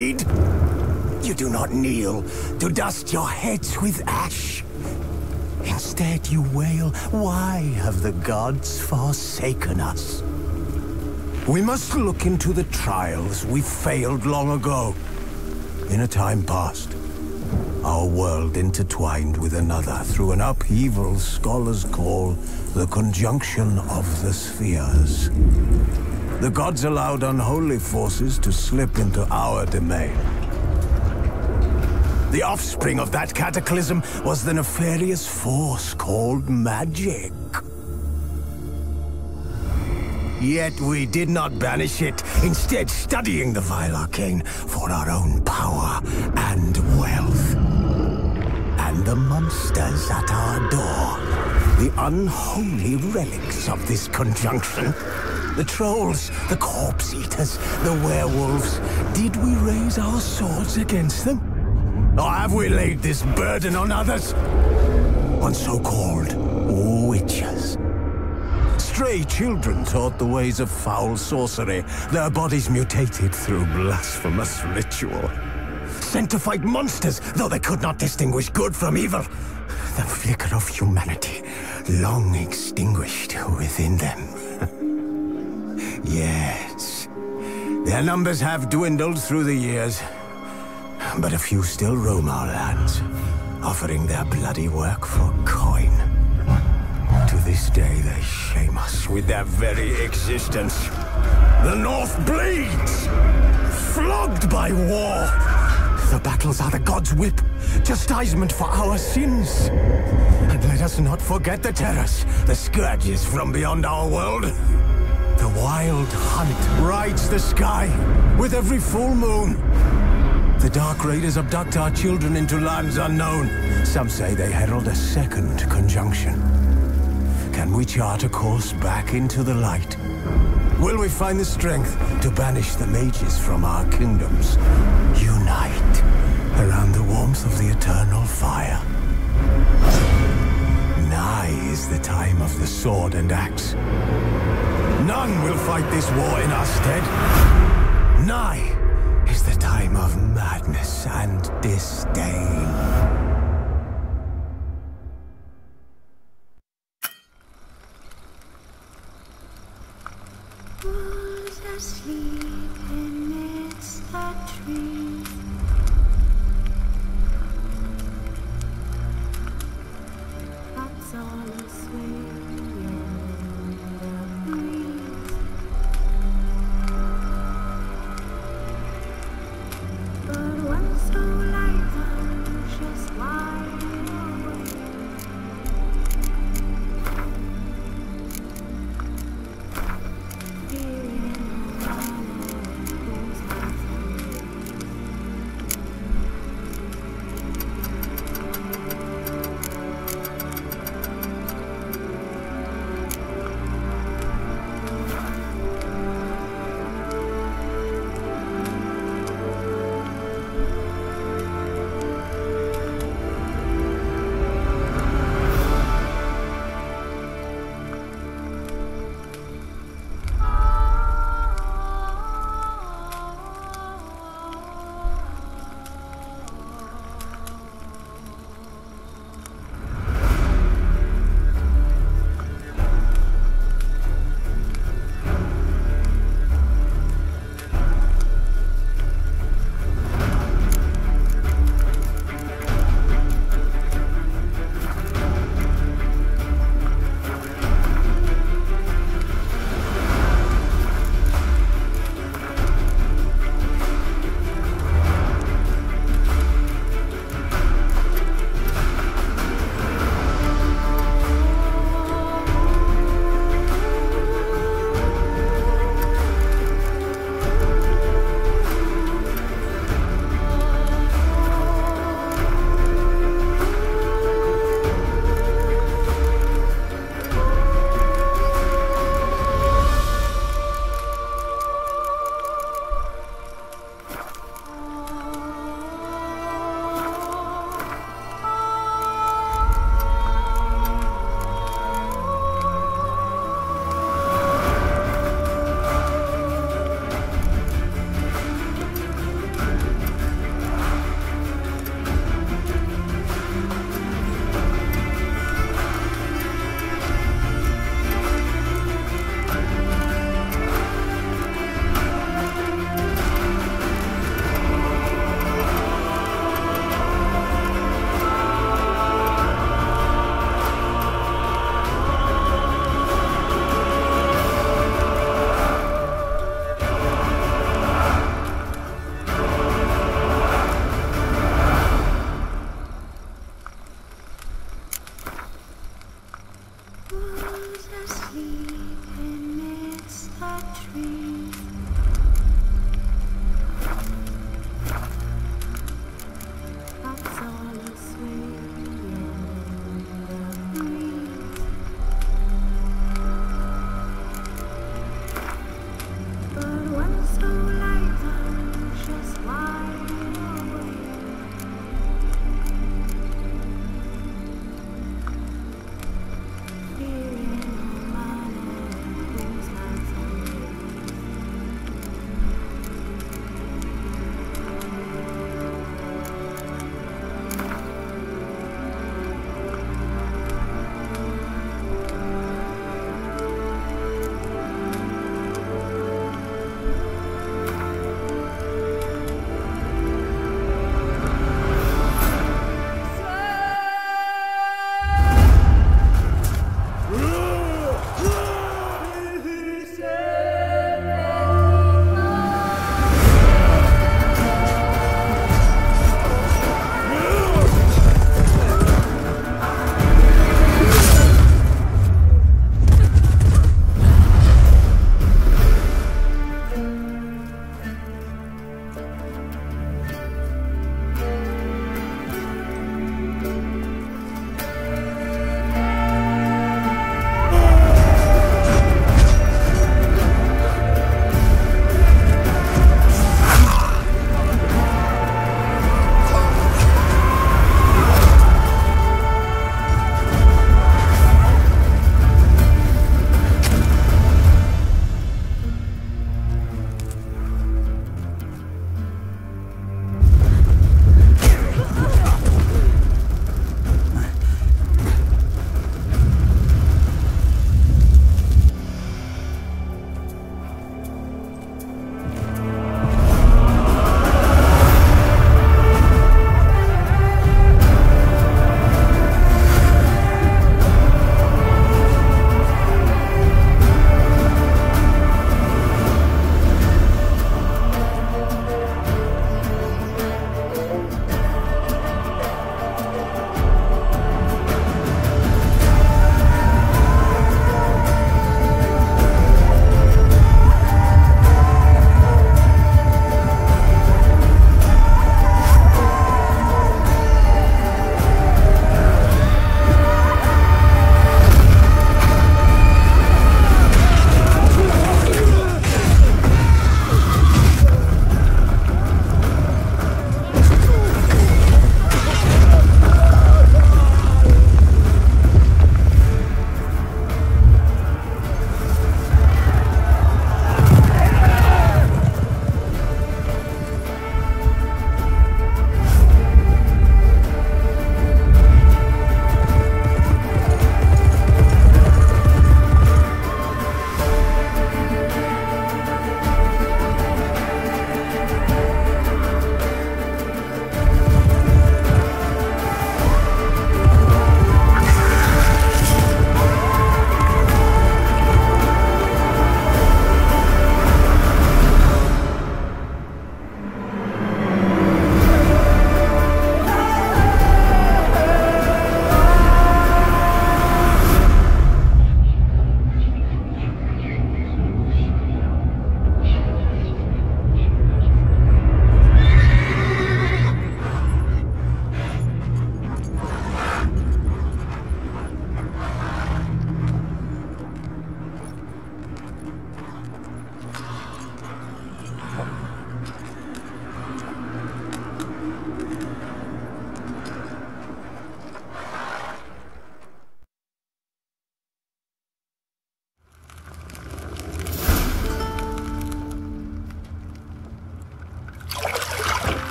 You do not kneel to dust your heads with ash. Instead you wail, why have the gods forsaken us? We must look into the trials we failed long ago. In a time past, our world intertwined with another through an upheaval scholars call the conjunction of the spheres. The gods allowed unholy forces to slip into our domain. The offspring of that cataclysm was the nefarious force called magic. Yet we did not banish it, instead studying the vile arcane for our own power and wealth. And the monsters at our door, the unholy relics of this conjunction. The trolls, the corpse eaters, the werewolves. Did we raise our swords against them? Or have we laid this burden on others? On so-called witches. Stray children taught the ways of foul sorcery, their bodies mutated through blasphemous ritual. Sent to fight monsters, though they could not distinguish good from evil. The flicker of humanity, long extinguished within them. Yes, their numbers have dwindled through the years, but a few still roam our lands, offering their bloody work for coin. To this day, they shame us with their very existence. The North bleeds, flogged by war. The battles are the gods' whip, chastisement for our sins. And let us not forget the terrors, the scourges from beyond our world. The wild hunt rides the sky with every full moon. The Dark Raiders abduct our children into lands unknown. Some say they herald a second conjunction. Can we chart a course back into the light? Will we find the strength to banish the mages from our kingdoms? Unite around the warmth of the eternal fire. Nigh is the time of the sword and axe. None will fight this war in our stead. Nigh is the time of madness and disdain. Who's asleep amidst the trees? That's all a swaying in the breeze. But one so light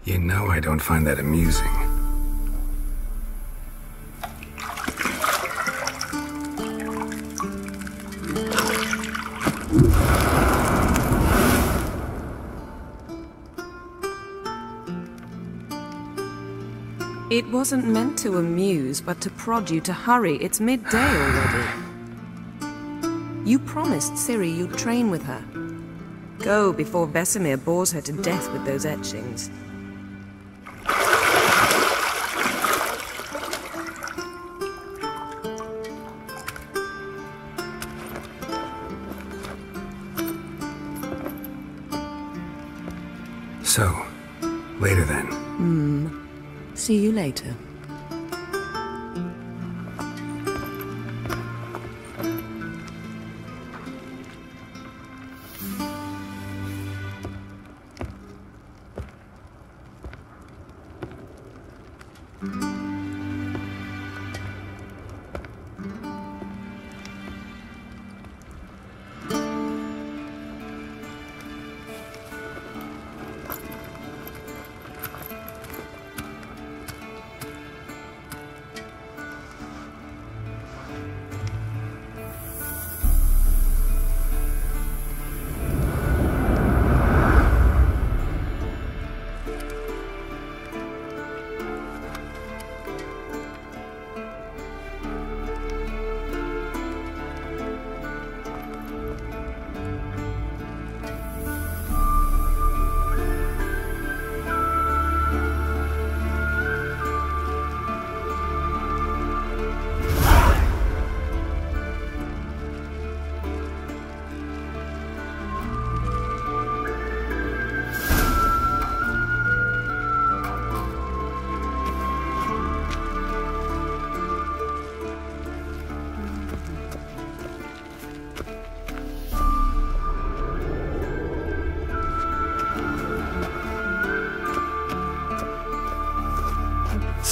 You know I don't find that amusing. It wasn't meant to amuse, but to prod you to hurry. It's midday already. You promised Ciri you'd train with her. Go before Vesemir bores her to death with those etchings. So, later then. See you later.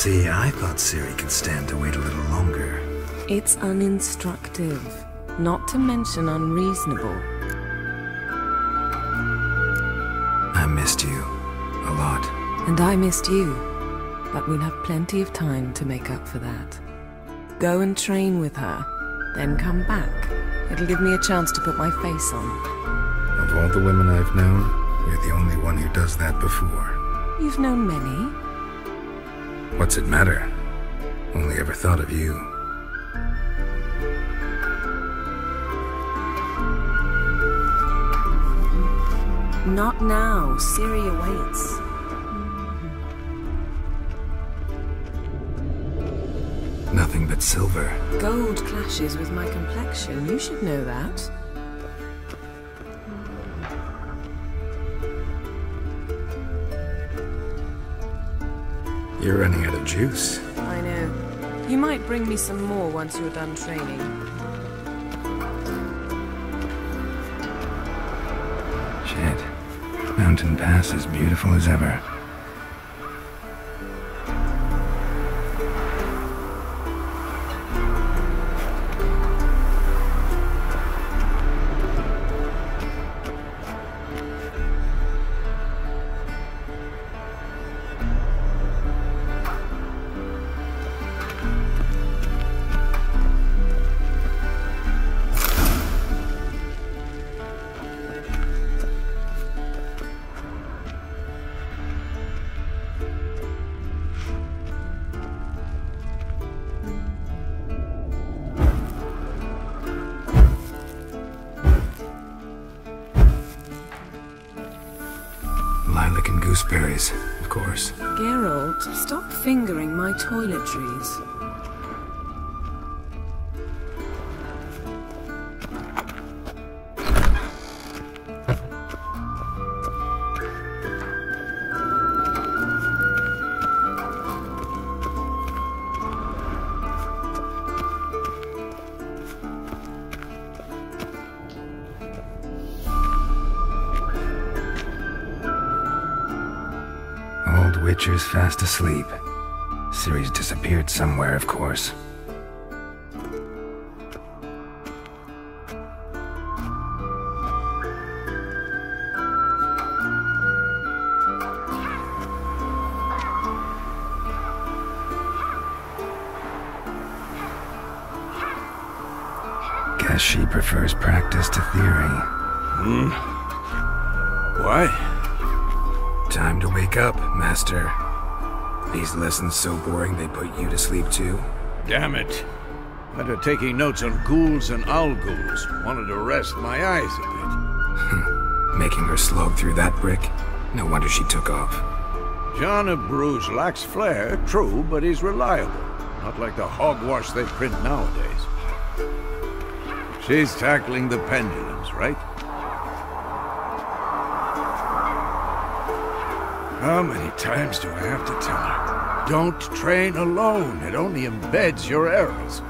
See, I thought Ciri could stand to wait a little longer. It's uninstructive, not to mention unreasonable. I missed you. A lot. And I missed you, but we'll have plenty of time to make up for that. Go and train with her, then come back. It'll give me a chance to put my face on. Of all the women I've known, you're the only one who does that before. You've known many. What's it matter? Only ever thought of you. Not now. Ciri awaits. Nothing but silver. Gold clashes with my complexion. You should know that. You're running out of juice. I know. You might bring me some more once you're done training. Shit. Mountain Pass as beautiful as ever. Lilac and gooseberries, of course. Geralt, stop fingering my toiletries. Witcher's fast asleep. Ciri's disappeared somewhere, of course. Guess she prefers practice to theory. Why? Time to wake up, Master. These lessons so boring they put you to sleep too? Damn it. After taking notes on ghouls and owl ghouls, wanted to rest my eyes a Making her slog through that brick? No wonder she took off. bit. John of Bruges lacks flair, true, but he's reliable. Not like the hogwash they print nowadays. She's tackling the pendulums, right? How many times do I have to tell her? Don't train alone. It only embeds your errors.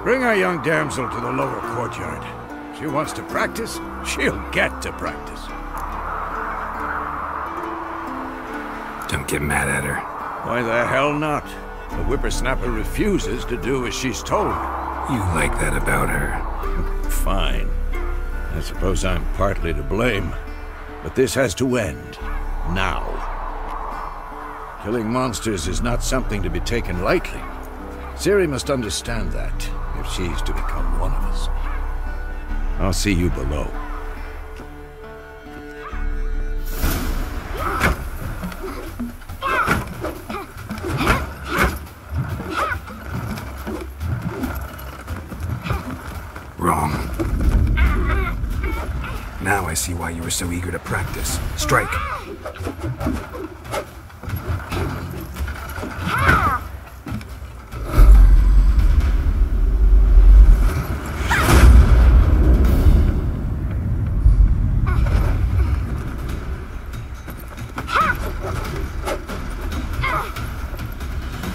Bring our young damsel to the lower courtyard. She wants to practice, she'll get to practice. Don't get mad at her. Why the hell not? The whippersnapper refuses to do as she's told. You like that about her. Fine. I suppose I'm partly to blame. But this has to end. Now. Killing monsters is not something to be taken lightly. Ciri must understand that, if she's to become one of us. I'll see you below. Wrong. Now I see why you were so eager to practice. Strike!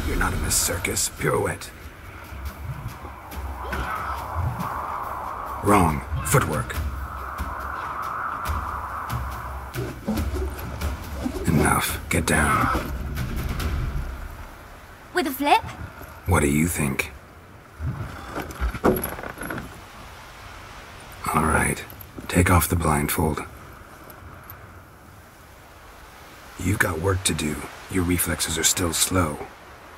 You're not in this circus. Pirouette. Wrong. Footwork. Enough. Get down. With a flip? What do you think? All right. Take off the blindfold. You've got work to do. Your reflexes are still slow.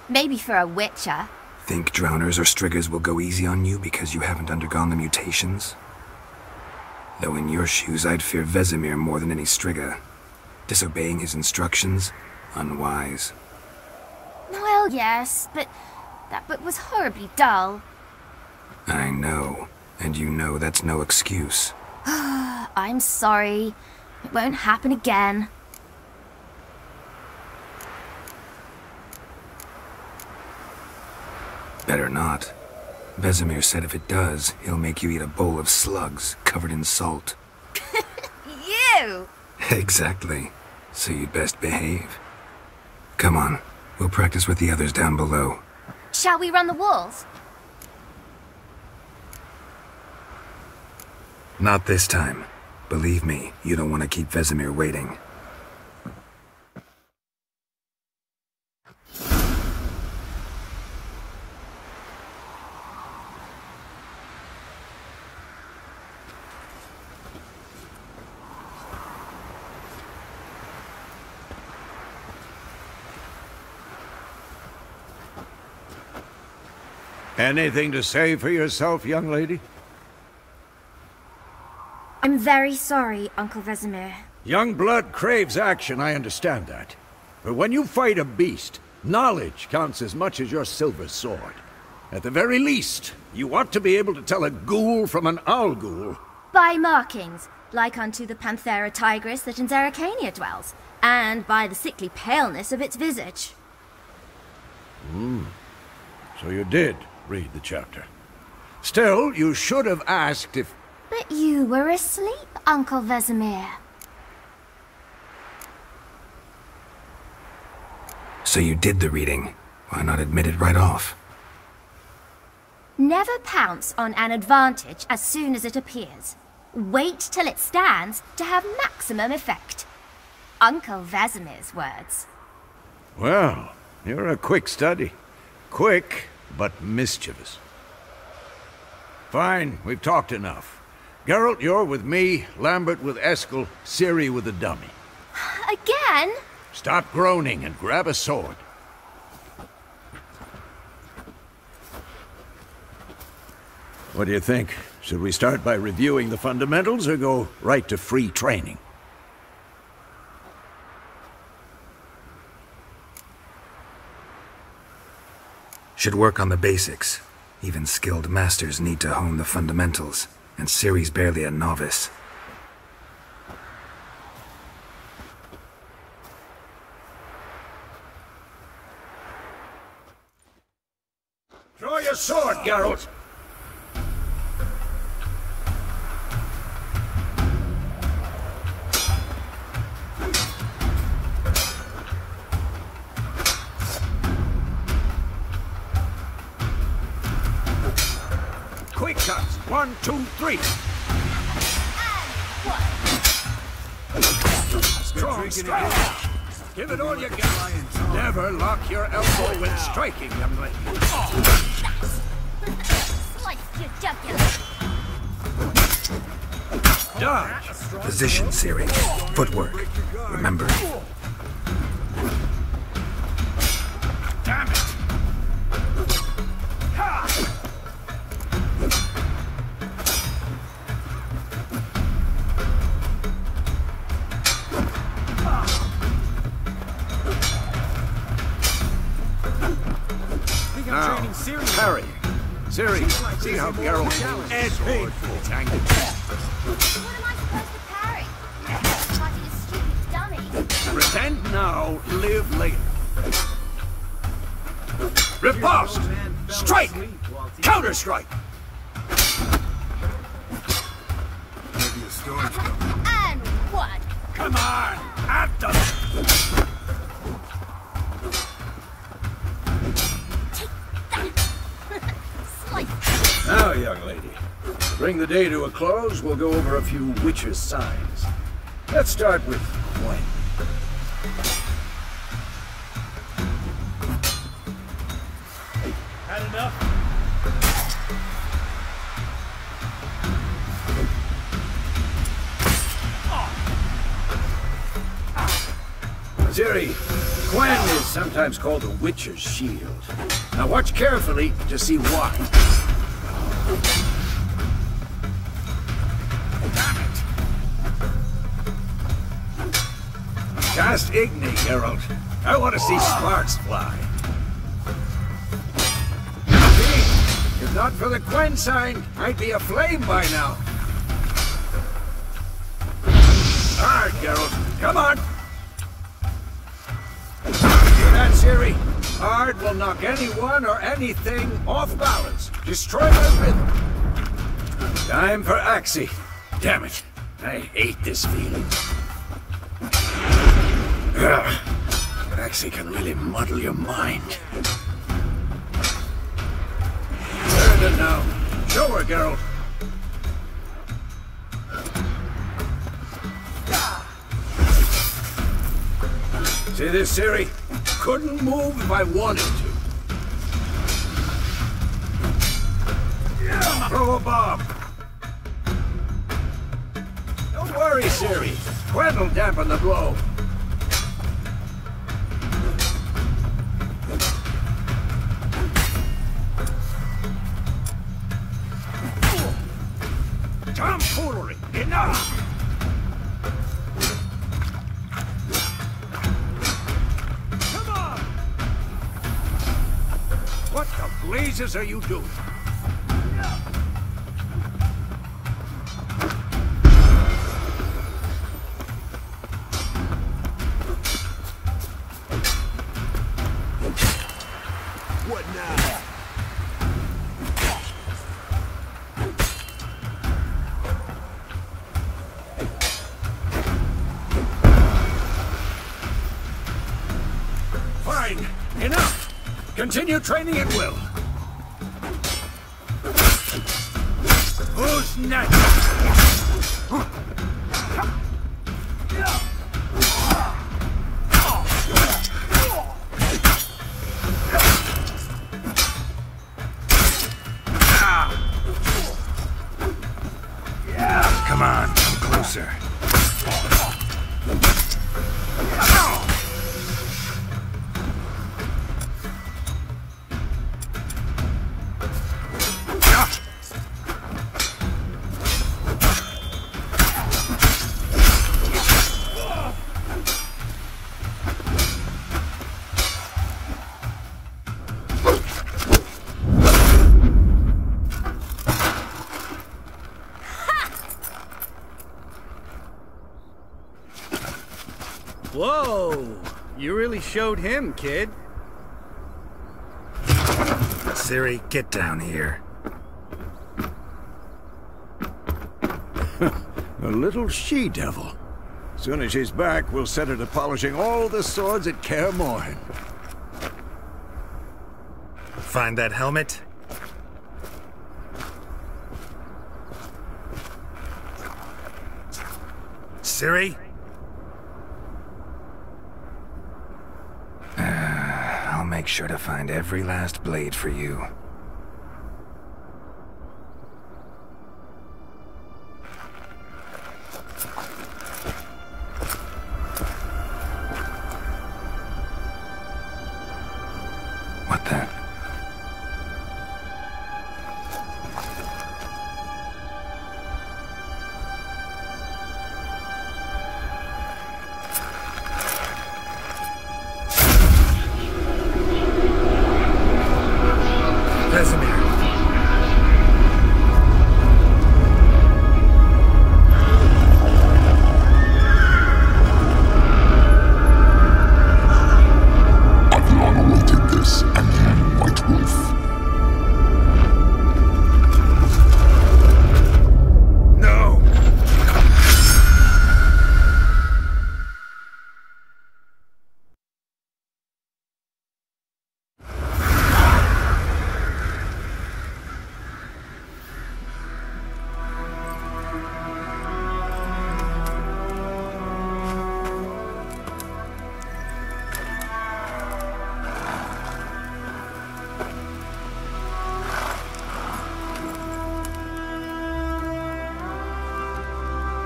Maybe for a witcher. Think drowners or striggers will go easy on you because you haven't undergone the mutations? Though in your shoes, I'd fear Vesemir more than any strigger. Disobeying his instructions? Unwise. Well, yes, but that book was horribly dull. I know. And you know that's no excuse. I'm sorry. It won't happen again. Better not. Vesemir said if it does, he'll make you eat a bowl of slugs covered in salt. You! Exactly. So you'd best behave. Come on. We'll practice with the others down below. Shall we run the walls? Not this time. Believe me, you don't want to keep Vesemir waiting. Anything to say for yourself, young lady? I'm very sorry, Uncle Vesemir. Young blood craves action, I understand that. But when you fight a beast, knowledge counts as much as your silver sword. At the very least, you ought to be able to tell a ghoul from an owl ghoul. By markings, like unto the Panthera tigris that in Zeracania dwells, and by the sickly paleness of its visage. So you did read the chapter. Still, you should have asked if... But you were asleep, Uncle Vesemir. So you did the reading. Why not admit it right off? Never pounce on an advantage as soon as it appears. Wait till it stands to have maximum effect. Uncle Vesemir's words. Well, you're a quick study. Quick, but mischievous. Fine, we've talked enough. Geralt, you're with me, Lambert with Eskel, Ciri with the dummy. Again? Stop groaning and grab a sword. What do you think? Should we start by reviewing the fundamentals or go right to free training? Should work on the basics. Even skilled masters need to hone the fundamentals, and Ciri's barely a novice. Draw your sword, Geralt! Quick cuts! 1, 2, 3! Strong strike! Give it all you got! Never lock your elbow when striking, young lady. Slice your jugular. Dodge! Position, Ciri. Footwork. Remember. Damn it! Now, parry. Ciri, see how Geralt and painful tangle. What am I supposed to parry? Fighting a stupid dummy. Pretend now, live later. Riposte! Strike! Counter-strike! And what? Come on! At them! Now, young lady, to bring the day to a close, we'll go over a few witcher's signs. Let's start with Gwen. Had enough? Ciri, Gwen is sometimes called the Witcher's Shield. Now watch carefully to see why. Damn it! Cast Igni, Geralt. I want to see sparks fly. See? If not for the Gwen sign, I'd be aflame by now. Hard, Geralt. Come on! Hear that, Ciri? Hard will knock anyone or anything off balance. Destroy my rhythm. Time for Axie. Damn it. I hate this feeling. Axie can really muddle your mind. Turn it now. Show her, Geralt. See this, Ciri? Couldn't move if I wanted to. Throw a bomb. Don't worry, Ciri. Gwen will dampen the blow. Tomfoolery! Enough! Come on! What the blazes are you doing? What now? Fine. Enough. Continue training at will. Who's next? Whoa! You really showed him, kid. Ciri, get down here. A little she-devil. Soon as she's back, we'll set her to polishing all the swords at Kaer Morhen. Find that helmet? Ciri? I'll make sure to find every last blade for you. What the?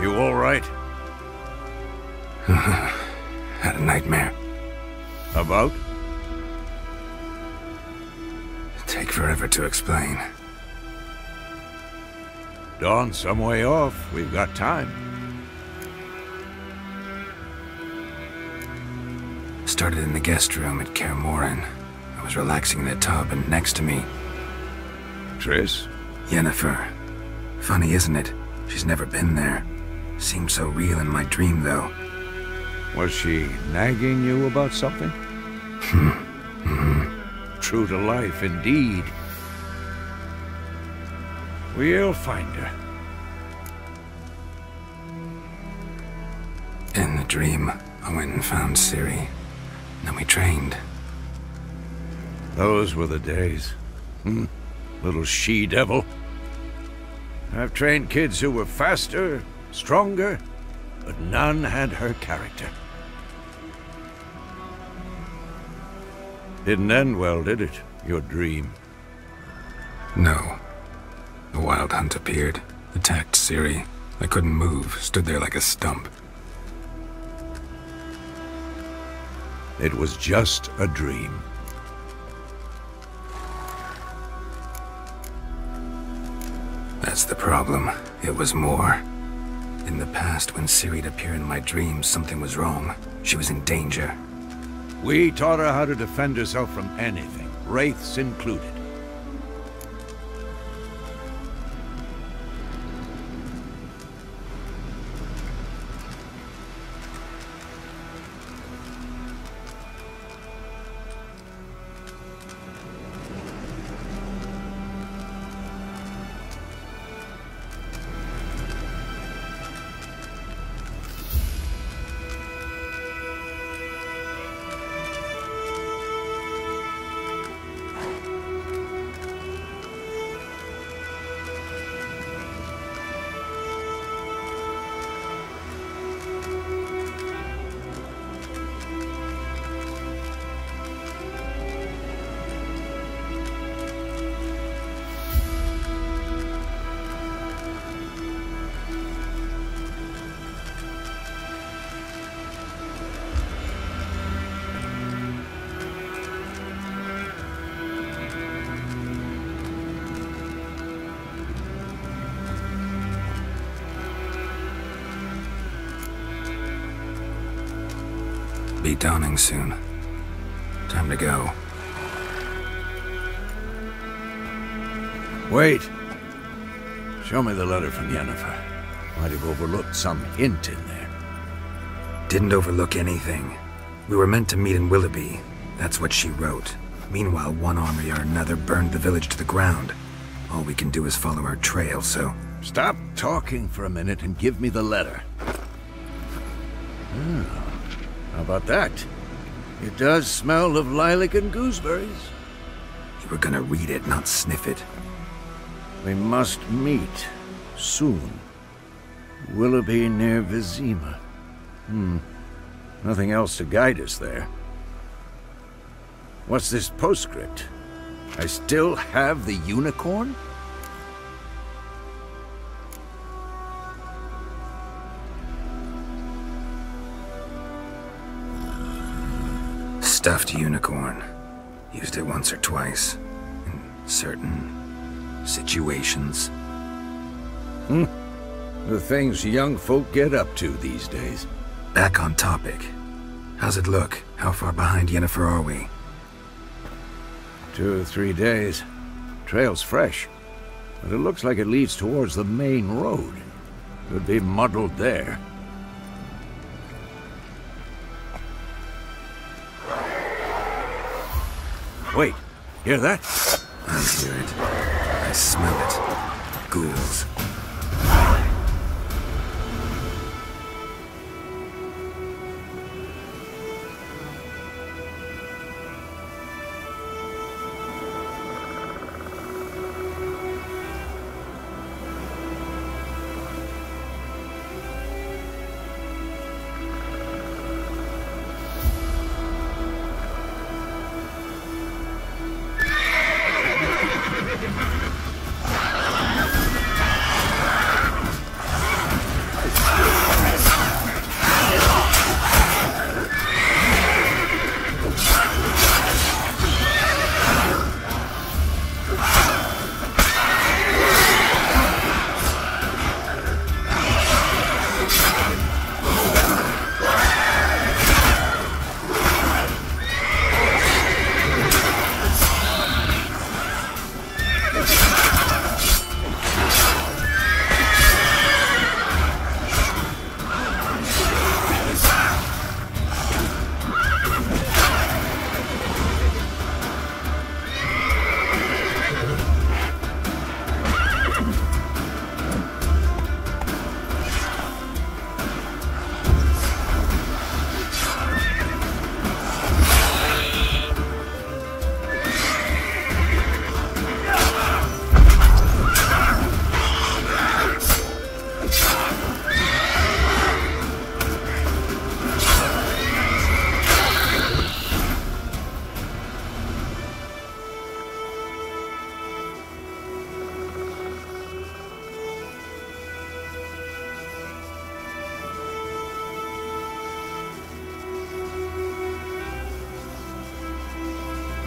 You all right? Had a nightmare. About? Take forever to explain. Dawn's some way off. We've got time. Started in the guest room at Kaer Morhen. I was relaxing in the tub, and next to me... Triss? Yennefer. Funny, isn't it? She's never been there. Seemed so real in my dream, though. Was she nagging you about something? True to life, indeed. We'll find her. In the dream, I went and found Ciri. Then we trained. Those were the days. Little she-devil. I've trained kids who were faster, stronger, but none had her character. Didn't end well, did it? Your dream? No. The Wild Hunt appeared, attacked Ciri. I couldn't move, stood there like a stump. It was just a dream. That's the problem. It was more. In the past, when Ciri'd appear in my dreams, something was wrong. She was in danger. We taught her how to defend herself from anything, wraiths included. Be dawning soon. Time to go. Wait. Show me the letter from Yennefer. Might have overlooked some hint in there. Didn't overlook anything. We were meant to meet in Willoughby. That's what she wrote. Meanwhile, one army or another burned the village to the ground. All we can do is follow our trail, so... Stop talking for a minute and give me the letter. How about that? It does smell of lilac and gooseberries. You were gonna read it, not sniff it. We must meet. Soon. Willoughby near Vizima. Nothing else to guide us there. What's this postscript? I still have the unicorn? Stuffed unicorn. Used it once or twice. In certain situations. The things young folk get up to these days. Back on topic. How's it look? How far behind Yennefer are we? 2 or 3 days. Trail's fresh, but it looks like it leads towards the main road. Could be muddled there. Wait, hear that? I hear it. I smell it. Ghouls.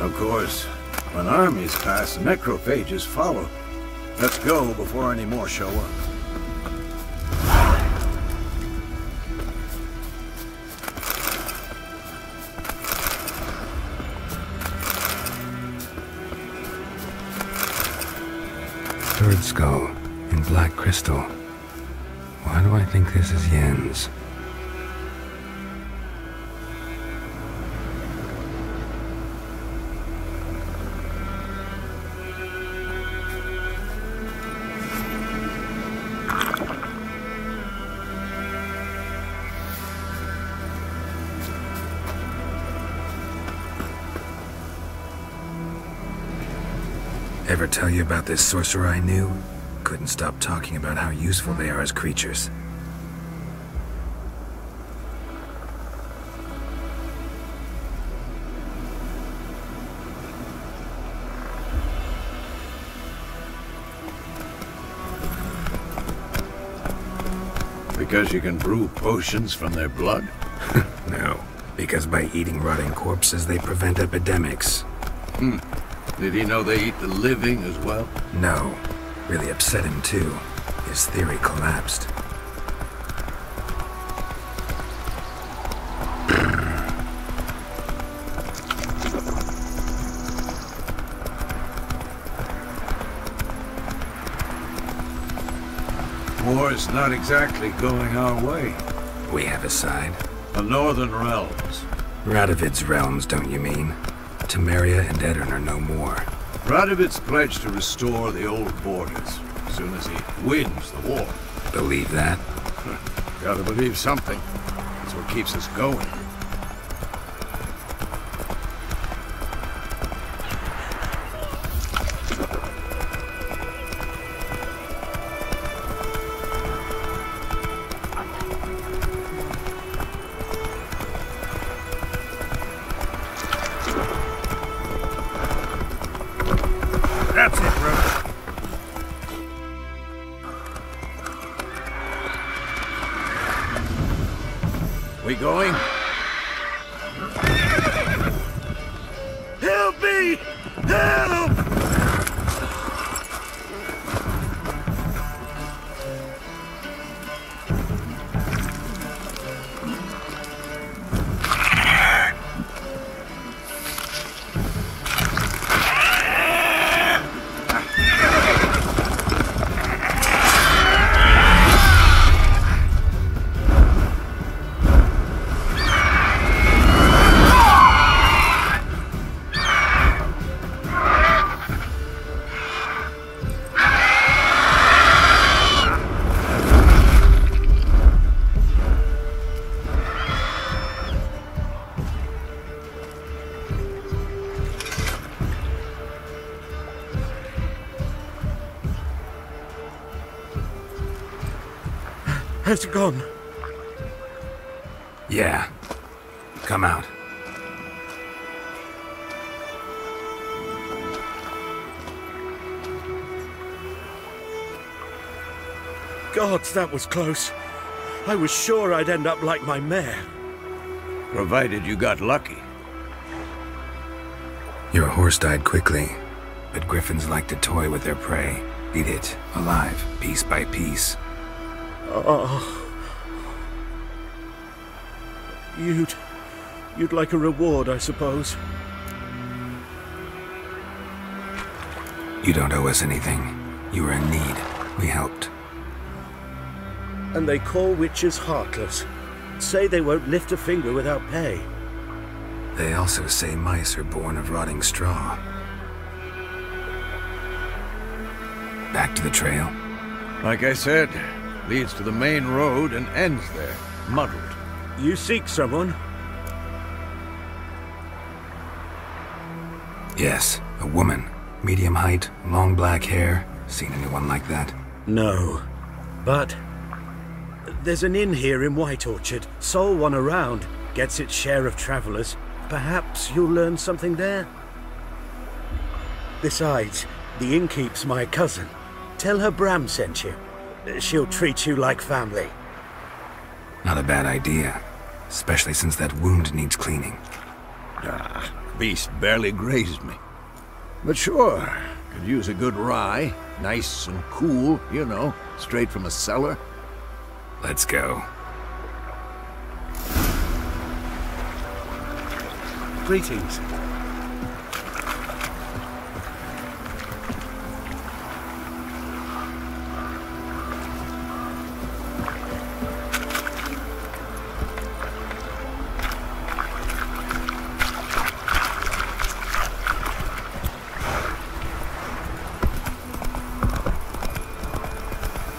Of course, when armies pass, necrophages follow. Let's go before any more show up. Third skull in black crystal. Why do I think this is Yen's? Ever tell you about this sorcerer I knew? Couldn't stop talking about how useful they are as creatures. Because you can brew potions from their blood? No, because by eating rotting corpses, they prevent epidemics. Did he know they eat the living as well? No. Really upset him, too. His theory collapsed. war's not exactly going our way. We have a side. The Northern Realms. Radovid's realms, don't you mean? Memoria and Edirn are no more. Radovid's pledged to restore the old borders as soon as he wins the war. Believe that? Gotta believe something. That's what keeps us going. That's it, bro. We going? Help me! Help! Has it gone? Yeah. Come out. Gods, that was close. I was sure I'd end up like my mare. Provided you got lucky. Your horse died quickly, but griffins like to toy with their prey. Eat it, alive, piece by piece. Oh. You'd like a reward, I suppose. You don't owe us anything. You were in need. We helped. And they call witches heartless. Say they won't lift a finger without pay. They also say mice are born of rotting straw. Back to the trail. Like I said, leads to the main road and ends there, muddled. You seek someone? Yes, a woman. Medium height, long black hair. Seen anyone like that? No. But there's an inn here in White Orchard. Sole one around. Gets its share of travelers. Perhaps you'll learn something there? Besides, the innkeep's my cousin. Tell her Bram sent you. She'll treat you like family. Not a bad idea. Especially since that wound needs cleaning. Ah, beast barely grazed me. But sure, could use a good rye. Nice and cool, you know, straight from a cellar. Let's go. Greetings.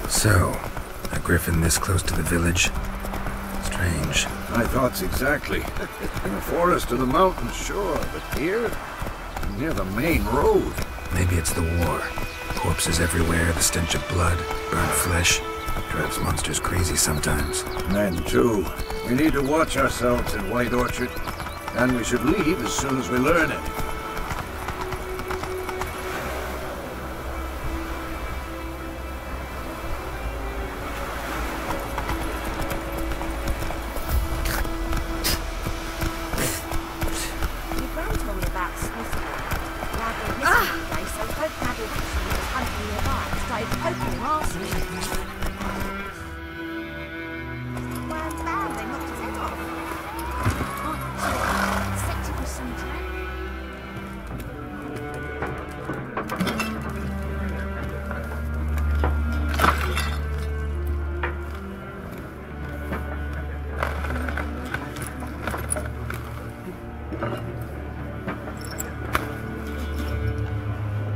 So, a griffin this close to the village? Strange. My thoughts exactly. In the forest or the mountains, sure, but here? Near the main road. Maybe it's the war. Corpses everywhere, the stench of blood, burnt flesh. Drives monsters crazy sometimes. Men, too. We need to watch ourselves in White Orchard. And we should leave as soon as we learn anything.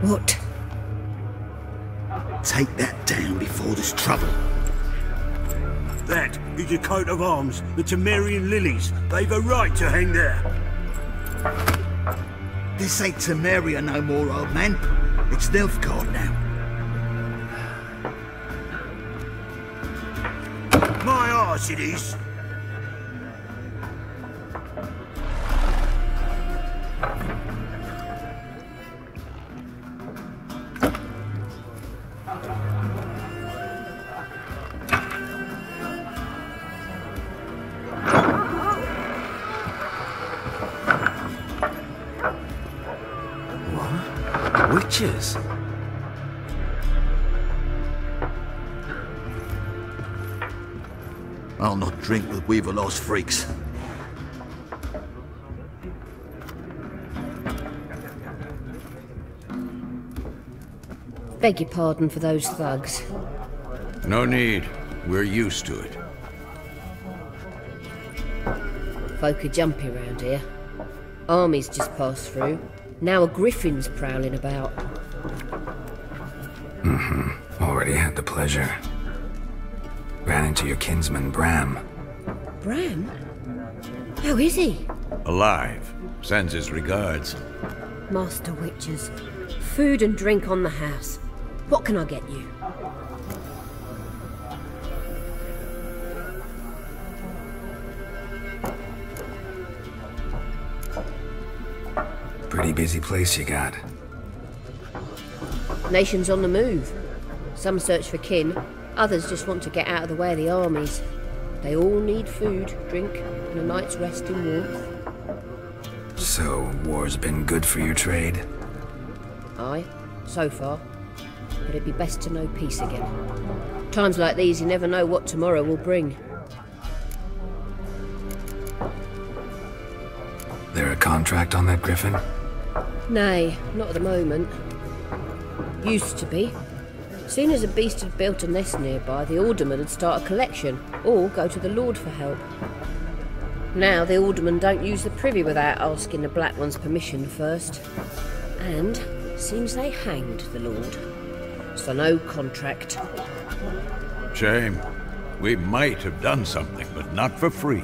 What? Take that down before there's trouble. That is a coat of arms, the Temerian lilies. They've a right to hang there. This ain't Memoria no more, old man. It's Nilfgaard now. My arse it is. Witches? I'll not drink with Weaver-lost freaks. Beg your pardon for those thugs. No need. We're used to it. Folk are jumpy round here. Armies just passed through. Now a griffin's prowling about. Already had the pleasure. Ran into your kinsman, Bram. Bram? How is he? Alive. Sends his regards. Master Witches. Food and drink on the house. What can I get you? Pretty busy place you got. Nations on the move. Some search for kin, others just want to get out of the way of the armies. They all need food, drink, and a night's rest in warmth. So, war's been good for your trade? Aye, so far. But it'd be best to know peace again. Times like these, you never know what tomorrow will bring. There a contract on that griffin? Nay, not at the moment. Used to be. Soon as a beast had built a nest nearby, the alderman would start a collection, or go to the Lord for help. Now the aldermen don't use the privy without asking the Black One's permission first. And seems they hanged the Lord. So no contract. Shame. We might have done something, but not for free.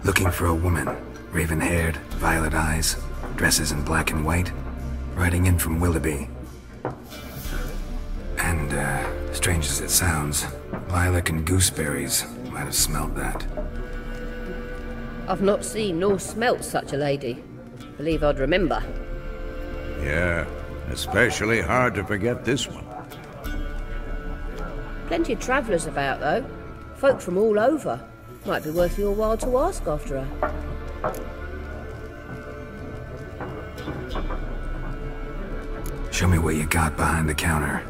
Looking for a woman. Raven-haired, violet eyes, dresses in black and white. Riding in from Willoughby. And, strange as it sounds, lilac and gooseberries might have smelled that. I've not seen nor smelt such a lady. Believe I'd remember. Yeah, especially hard to forget this one. Plenty of travellers about, though. Folk from all over. Might be worth your while to ask after her. Show me what you got behind the counter.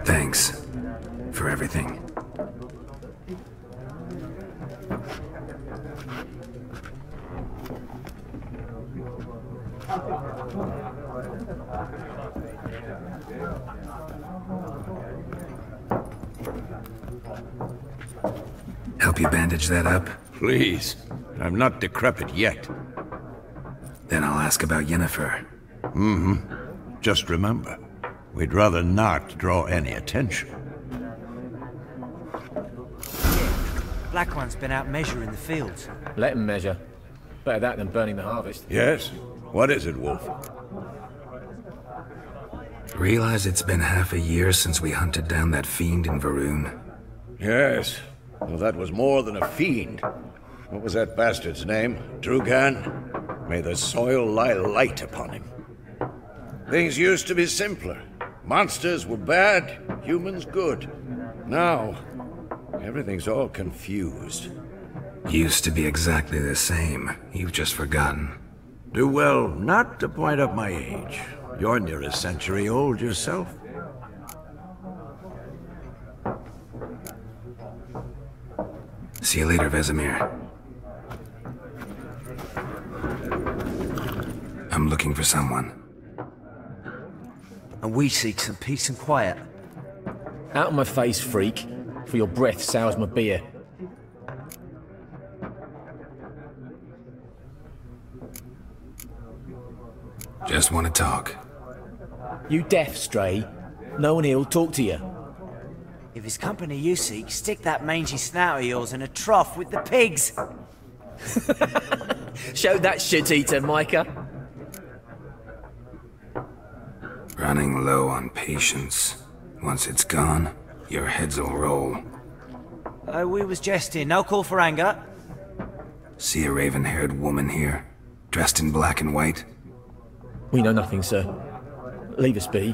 Thanks for everything. Help you bandage that up? Please. I'm not decrepit yet. Then I'll ask about Yennefer. Just remember, we'd rather not draw any attention. Black One's been out measuring the fields. Let him measure. Better that than burning the harvest. Yes? What is it, Wolf? Realize it's been half a year since we hunted down that fiend in Varun. Yes. Well, that was more than a fiend. What was that bastard's name? Drugan? May the soil lie light upon him. Things used to be simpler. Monsters were bad, humans good. Now, everything's all confused. Used to be exactly the same. You've just forgotten. Do well not to point up my age. You're near a century old yourself. See you later, Vesemir. I'm looking for someone. And we seek some peace and quiet. Out of my face, freak, for your breath sours my beer. Just want to talk. You deaf, Stray? No one here'll talk to you. If it's company you seek, stick that mangy snout of yours in a trough with the pigs. Show that shit-eater, Micah. Running low on patience. Once it's gone, your heads'll roll. Oh, we was jesting. No call for anger. See a raven-haired woman here, dressed in black and white? We know nothing, sir. Leave us be.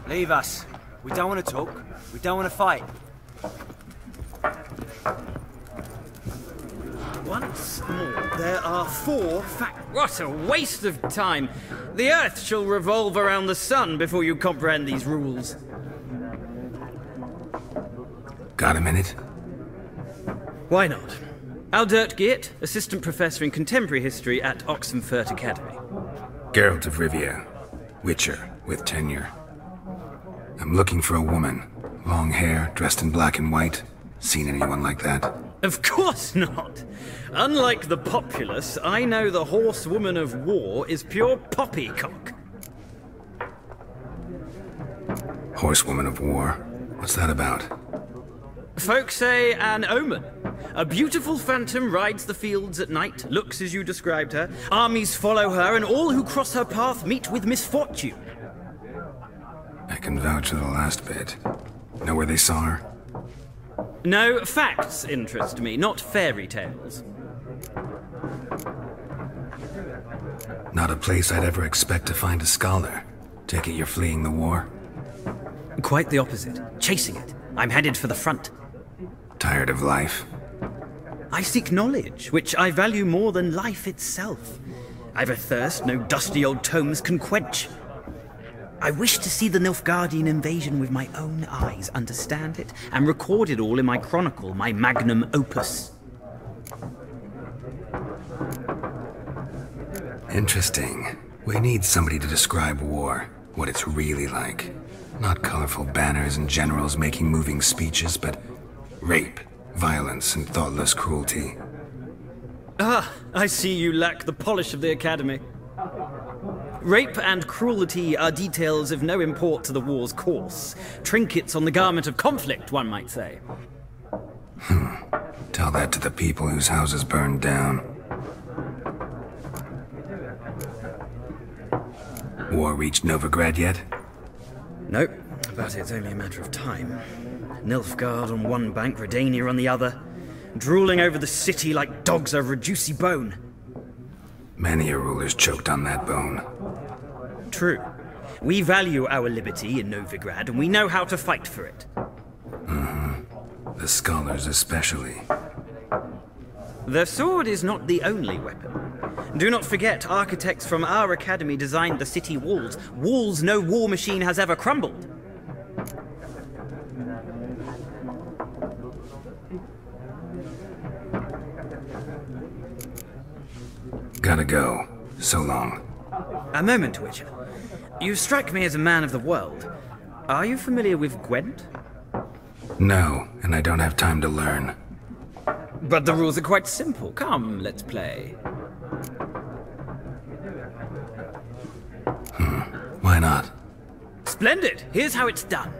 Leave us. We don't want to talk. We don't want to fight. Once more, there are 4 facts. What a waste of time! The Earth shall revolve around the sun before you comprehend these rules. Got a minute? Why not? Aldert Geert, Assistant Professor in Contemporary History at Oxenfurt Academy. Geralt of Rivia, Witcher with tenure. I'm looking for a woman. Long hair, dressed in black and white. Seen anyone like that? Of course not! Unlike the populace, I know the horsewoman of war is pure poppycock. Horsewoman of war? What's that about? Folk say an omen. A beautiful phantom rides the fields at night, looks as you described her. Armies follow her, and all who cross her path meet with misfortune. I can vouch for the last bit. Know where they saw her? No, facts interest me, not fairy tales. Not a place I'd ever expect to find a scholar. Take it you're fleeing the war? Quite the opposite. Chasing it. I'm headed for the front. Tired of life? I seek knowledge, which I value more than life itself. I've a thirst no dusty old tomes can quench. I wish to see the Nilfgaardian invasion with my own eyes, understand it, and record it all in my chronicle, my magnum opus. Interesting. We need somebody to describe war, what it's really like. Not colorful banners and generals making moving speeches, but rape, violence, and thoughtless cruelty. Ah, I see you lack the polish of the Academy. Rape and cruelty are details of no import to the war's course. Trinkets on the garment of conflict, one might say. Tell that to the people whose houses burned down. War reached Novigrad yet? Nope, but it's only a matter of time. Nilfgaard on one bank, Redania on the other, drooling over the city like dogs over a juicy bone. Many a ruler's choked on that bone. True. We value our liberty in Novigrad, and we know how to fight for it. The scholars especially. The sword is not the only weapon. Do not forget, architects from our academy designed the city walls. Walls no war machine has ever crumbled. Gotta go. So long. A moment, Witcher. You strike me as a man of the world. Are you familiar with Gwent? No, and I don't have time to learn. But the rules are quite simple. Come, let's play. Why not? Splendid! Here's how it's done.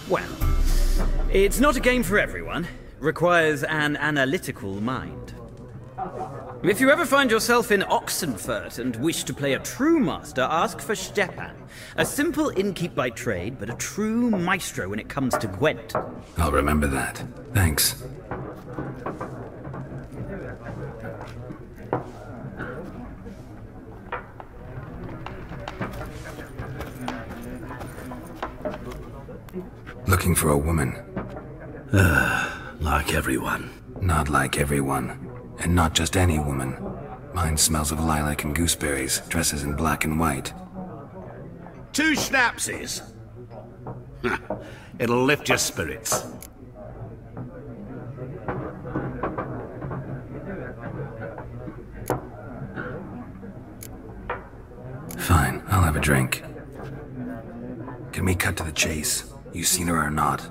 Well, it's not a game for everyone. Requires an analytical mind. If you ever find yourself in Oxenfurt and wish to play a true master, ask for Stepan. A simple innkeep by trade, but a true maestro when it comes to Gwent. I'll remember that. Thanks. Looking for a woman. Like everyone. Not like everyone. And not just any woman. Mine smells of lilac and gooseberries, dresses in black and white. 2 schnapsies. It'll lift your spirits. Fine, I'll have a drink. Can we cut to the chase? You seen her or not?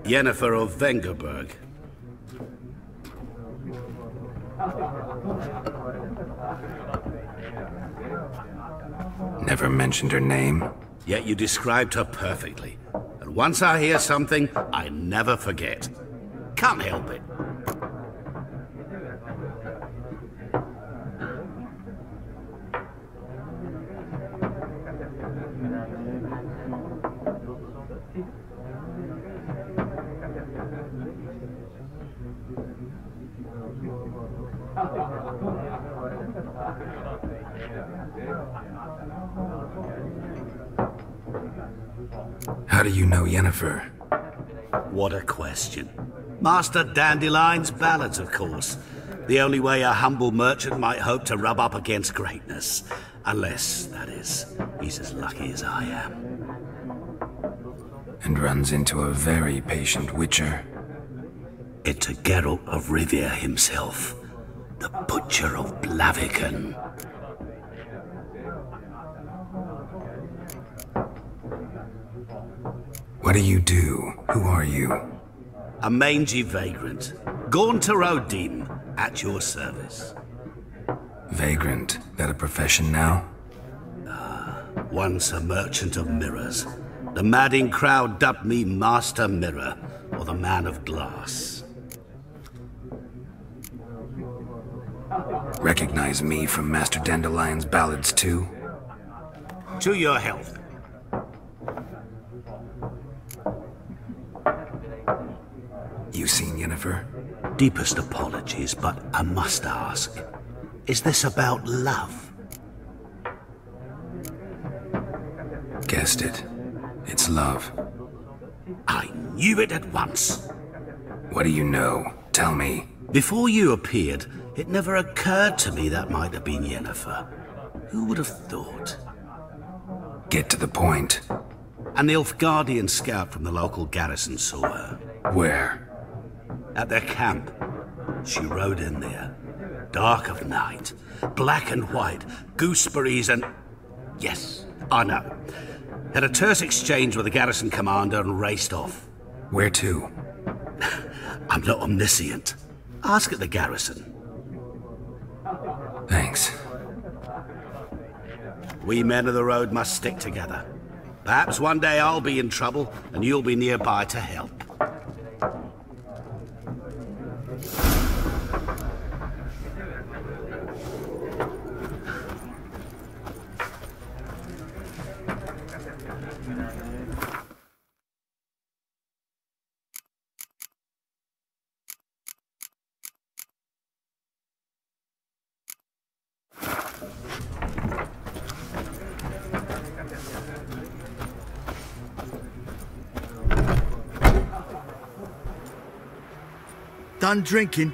Yennefer of Vengerberg. Never mentioned her name? Yet you described her perfectly. And once I hear something, I never forget. Can't help it. How do you know Yennefer? What a question. Master Dandelion's ballads, of course. The only way a humble merchant might hope to rub up against greatness. Unless, that is, he's as lucky as I am. And runs into a very patient witcher. It's a Geralt of Rivia himself. The Butcher of Blaviken. What do you do? Who are you? A mangy vagrant. Gone to Rodim, at your service. Vagrant? That a profession now? Once a merchant of mirrors. The madding crowd dubbed me Master Mirror, or the Man of Glass. Recognize me from Master Dandelion's ballads too? To your health. You seen Yennefer? Deepest apologies, but I must ask. Is this about love? Guessed it. It's love. I knew it at once. What do you know? Tell me. Before you appeared, it never occurred to me that might have been Yennefer. Who would have thought? Get to the point. An Nilfgaardian scout from the local garrison saw her. Where? At their camp. She rode in there. Dark of night. Black and white. Gooseberries and... Yes, I know. Had a terse exchange with the garrison commander and raced off. Where to? I'm not omniscient. Ask at the garrison. Thanks. We men of the road must stick together. Perhaps one day I'll be in trouble and you'll be nearby to help. Done drinking?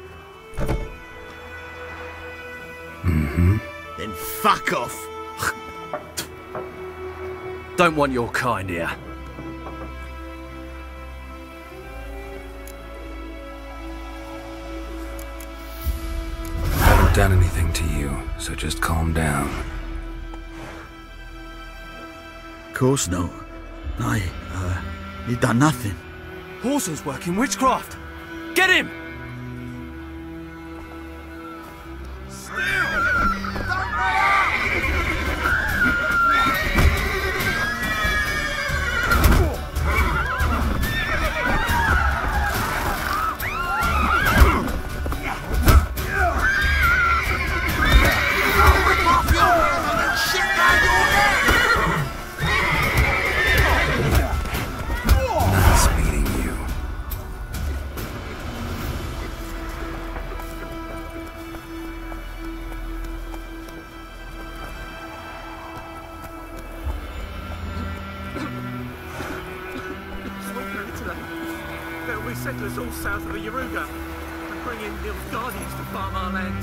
Mm-hmm. Then fuck off. Don't want your kind here. Haven't done anything to you, so just calm down. Of course not. You done nothing. Horses working witchcraft. Get him! settlers all south of the Yaruga and bring in Nilfgaardians to farm our land.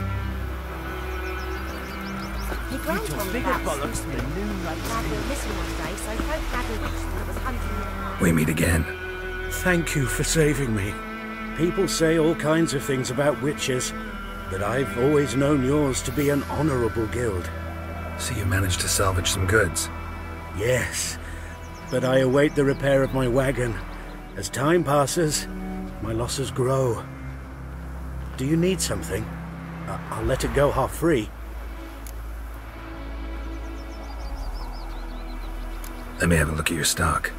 Your grand told me about bollocks to the noon right. Dad went missing one day, so hope Dad was hunting. We meet again. Thank you for saving me. People say all kinds of things about witches, but I've always known yours to be an honorable guild. So you managed to salvage some goods? Yes, but I await the repair of my wagon. As time passes, my losses grow. Do you need something? I'll let it go half-free. Let me have a look at your stock.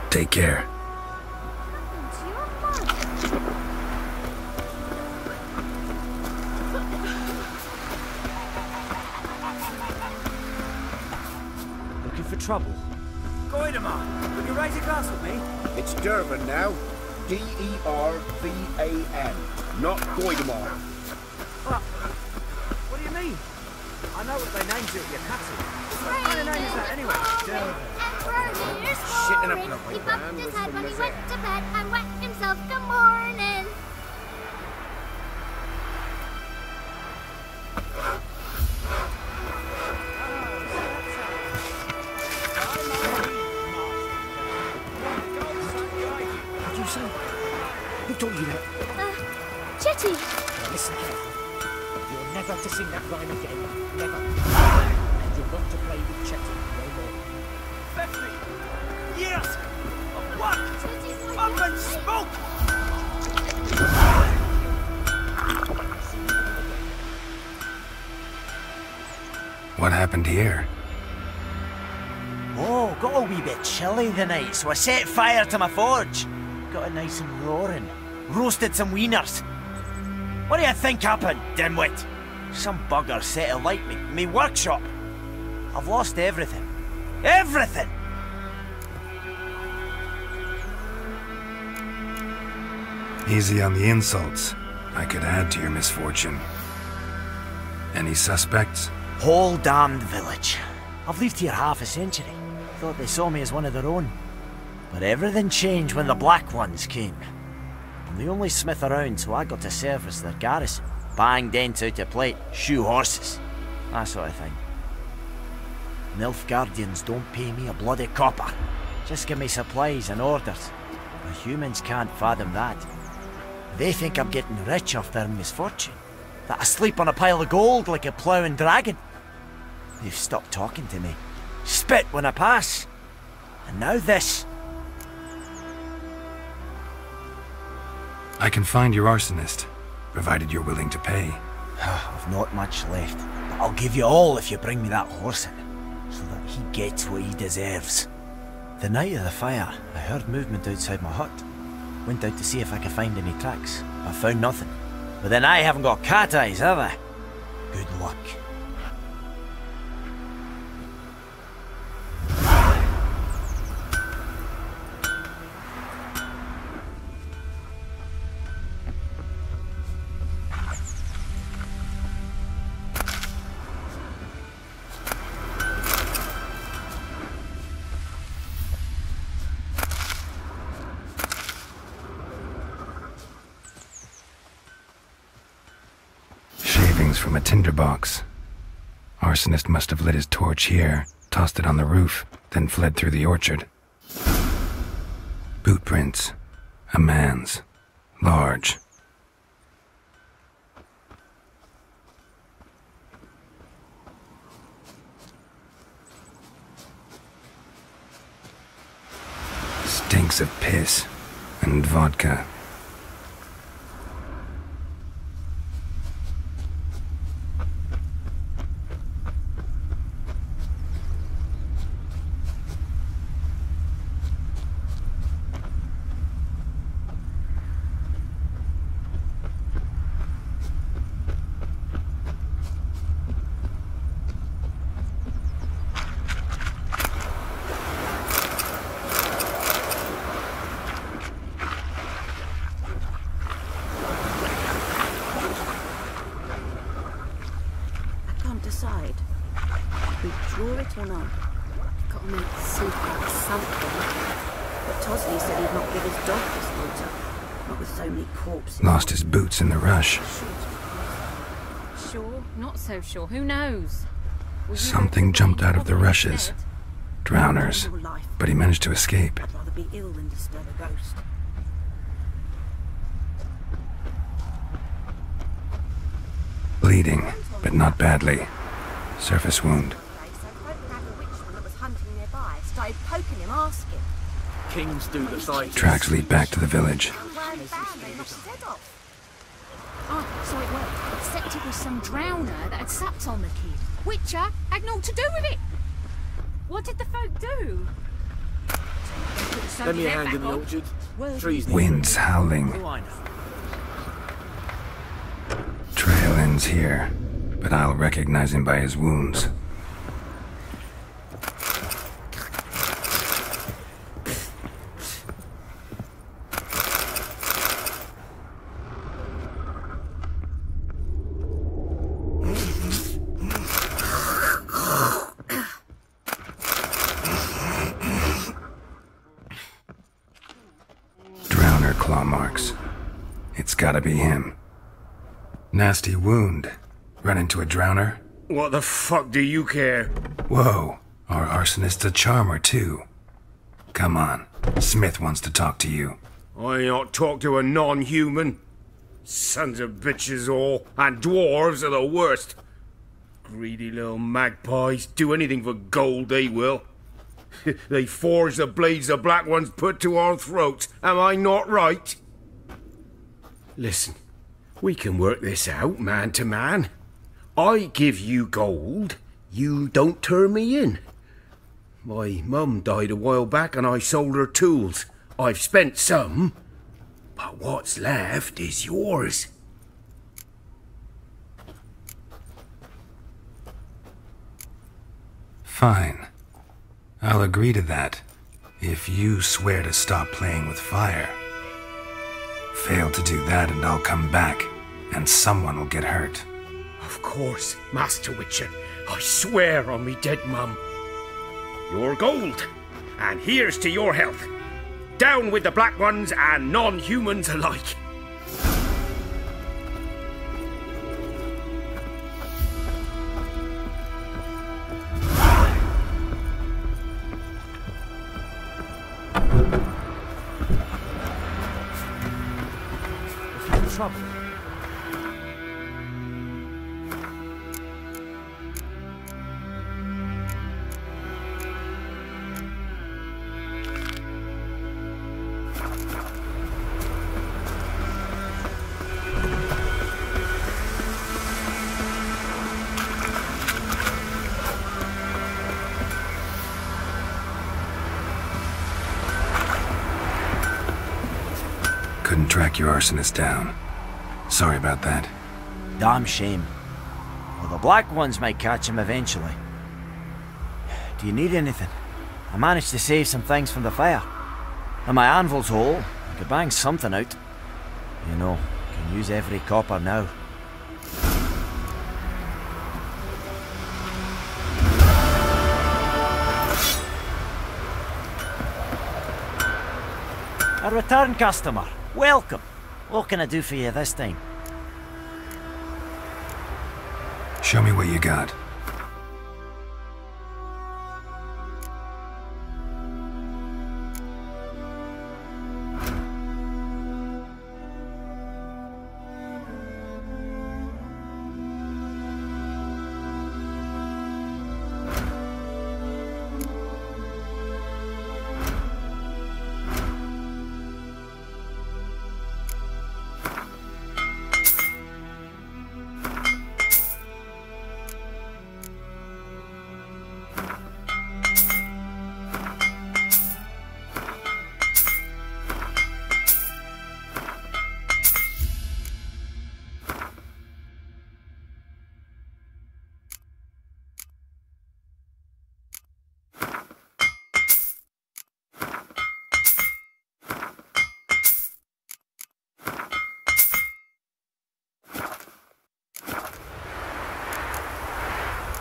Take care. Looking for trouble? Goidemar, will you raise a glass with me? It's Durban now. D-E-R-V-A-N, not Goidemar. What do you mean? I know what they named you at your castle. What kind of name is that anyway? Durban. Shitting up in a He bumped his head when he went to bed and wet himself. Good morning. What did you say? Who told you that? Chetty. Now listen carefully. You're never to sing that rhyme again. Never. And you're not to play with Chetty no more. 50 years of what? Up and smoke! What happened here? Oh, got a wee bit chilly the night, so I set fire to my forge. Got it nice and roaring. Roasted some wieners. What do you think happened, dimwit? Some bugger set alight me workshop. I've lost everything. Everything! Easy on the insults. I could add to your misfortune. Any suspects? Whole damned village. I've lived here half a century. Thought they saw me as one of their own. But everything changed when the Black Ones came. I'm the only smith around, so I got to service their garrison. Bang dents out of plate, shoe horses. That sort of thing. Nilfgaardians don't pay me a bloody copper. Just give me supplies and orders. But humans can't fathom that. They think I'm getting rich off their misfortune. That I sleep on a pile of gold like a ploughing dragon. They've stopped talking to me. Spit when I pass. And now this. I can find your arsonist, provided you're willing to pay. I've not much left, but I'll give you all if you bring me that horse in, so that he gets what he deserves. The night of the fire, I heard movement outside my hut. Went out to see if I could find any tracks. I found nothing. But then I haven't got cat eyes, have I? Good luck. From a tinderbox. Arsonist must have lit his torch here, tossed it on the roof, then fled through the orchard. Boot prints. A man's. Large. Stinks of piss and vodka. we draw it or not? Gotta make super or something. But Tosley said he'd not give his dog to slaughter. Not with so many corpses. Lost his boots in the rush. Sure, not so sure. Who knows? Something jumped out of the rushes. Drowners. But he managed to escape. I'd rather be ill than disturb a ghost. Bleeding, but not badly. Surface wound. Started poking him, asking. Kings do the side. Tracks lead back to the village. Oh, so it worked. Except it was some drowner that had sapped on the kid. Witcher had naught to do with it. What did the folk do? Lend me a hand in the orchard. Trees. Wind's howling. Trail ends here, but I'll recognize him by his wounds. Claw marks. It's gotta be him. Nasty wound. Run into a drowner? What the fuck do you care? Whoa, our arsonist's a charmer too. Come on, Smith wants to talk to you. I ain't not talk to a non-human. Sons of bitches all, and dwarves are the worst. Greedy little magpies, do anything for gold they will. They forge the blades the black ones put to our throats. Am I not right? Listen, we can work this out man to man. I give you gold, you don't turn me in. My mum died a while back and I sold her tools. I've spent some, but what's left is yours. Fine. I'll agree to that, if you swear to stop playing with fire. Fail to do that and I'll come back, and someone will get hurt. Of course, Master Witcher. I swear on me dead mum. Your gold, and here's to your health. Down with the black ones and non-humans alike. Trouble. Couldn't track your arsonist down. Sorry about that. Damn shame. Well, the black ones might catch him eventually. Do you need anything? I managed to save some things from the fire. And my anvil's whole. I could bang something out. You know, can use every copper now. A return customer. Welcome. What can I do for you this time? Show me what you got.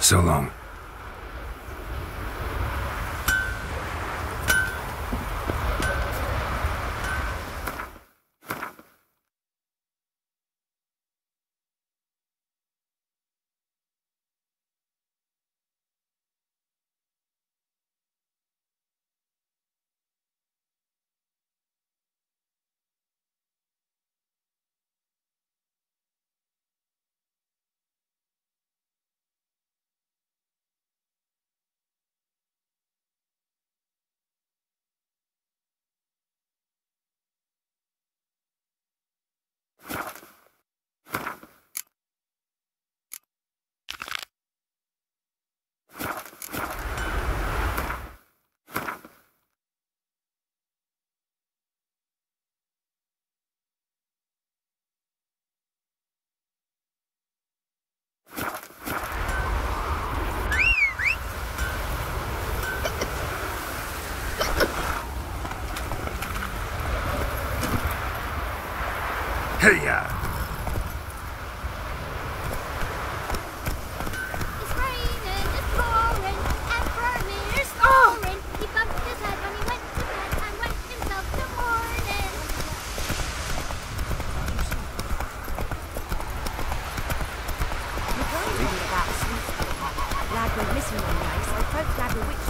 So long. place, I don't gather which